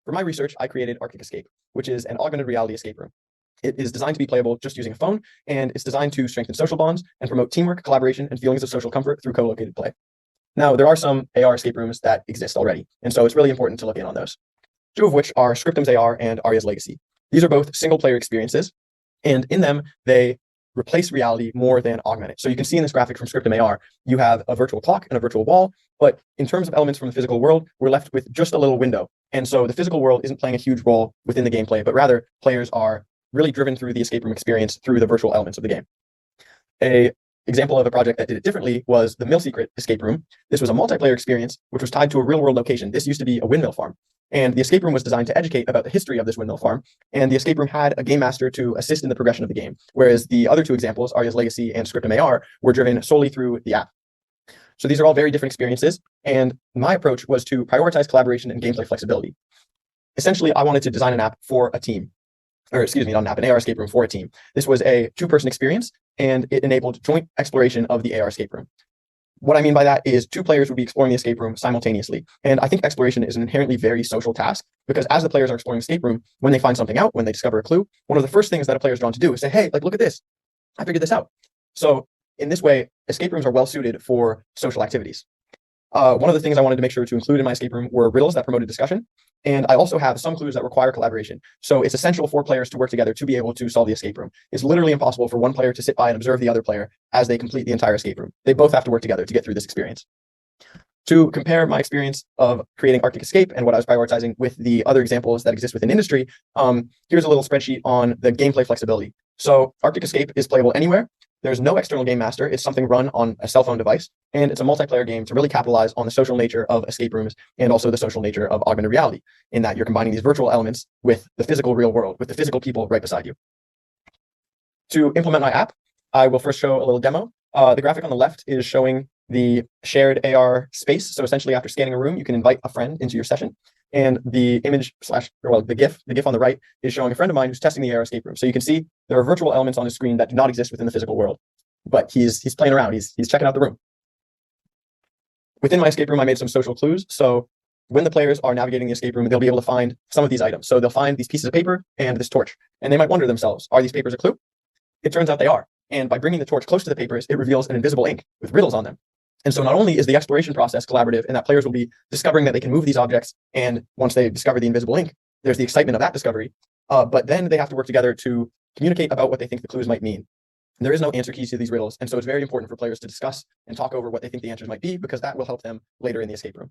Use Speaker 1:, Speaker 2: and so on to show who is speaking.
Speaker 1: For my research, I created Arctic Escape, which is an augmented reality escape room. It is designed to be playable just using a phone, and it's designed to strengthen social bonds and promote teamwork, collaboration, and feelings of social comfort through co-located play. Now, there are some AR escape rooms that exist already, and so it's really important to look in on those. Two of which are Scriptum's AR and Aria's Legacy. These are both single-player experiences, and in them, they replace reality more than augment it. So you can see in this graphic from Scriptum AR, you have a virtual clock and a virtual wall, but in terms of elements from the physical world, we're left with just a little window. And so the physical world isn't playing a huge role within the gameplay, but rather players are really driven through the escape room experience through the virtual elements of the game. An example of a project that did it differently was the Mill Secret escape room. This was a multiplayer experience, which was tied to a real-world location. This used to be a windmill farm. And the escape room was designed to educate about the history of this windmill farm. And the escape room had a game master to assist in the progression of the game, whereas the other two examples, Aria's Legacy and Scriptum AR, were driven solely through the app. So these are all very different experiences. And my approach was to prioritize collaboration and gameplay flexibility. Essentially, I wanted to design an app for a team. Or excuse me, not an app, an AR escape room for a team. This was a two-person experience, and it enabled joint exploration of the AR escape room. What I mean by that is two players would be exploring the escape room simultaneously. And I think exploration is an inherently very social task because as the players are exploring the escape room, when they find something out, when they discover a clue, one of the first things that a player is drawn to do is say, hey, like, look at this. I figured this out. So in this way, escape rooms are well suited for social activities. One of the things I wanted to make sure to include in my escape room were riddles that promoted discussion. And I also have some clues that require collaboration. So it's essential for players to work together to be able to solve the escape room. It's literally impossible for one player to sit by and observe the other player as they complete the entire escape room. They both have to work together to get through this experience. To compare my experience of creating Arctic Escape and what I was prioritizing with the other examples that exist within industry, here's a little spreadsheet on the gameplay flexibility. So Arctic Escape is playable anywhere. There's no external game master. It's something run on a cell phone device, and it's a multiplayer game to really capitalize on the social nature of escape rooms and also the social nature of augmented reality, in that you're combining these virtual elements with the physical real world, with the physical people right beside you. To implement my app, I will first show a little demo. The graphic on the left is showing the shared AR space. So essentially, after scanning a room, you can invite a friend into your session. And the image the GIF on the right is showing a friend of mine who's testing the AR escape room. So you can see there are virtual elements on the screen that do not exist within the physical world, but he's playing around. He's checking out the room. Within my escape room, I made some social clues. So when the players are navigating the escape room, they'll be able to find some of these items. So they'll find these pieces of paper and this torch, and they might wonder themselves, are these papers a clue? It turns out they are. And by bringing the torch close to the papers, it reveals an invisible ink with riddles on them. And so not only is the exploration process collaborative and that players will be discovering that they can move these objects, and once they discover the invisible ink, there's the excitement of that discovery, but then they have to work together to communicate about what they think the clues might mean. There is no answer keys to these riddles, and so it's very important for players to discuss and talk over what they think the answers might be, because that will help them later in the escape room.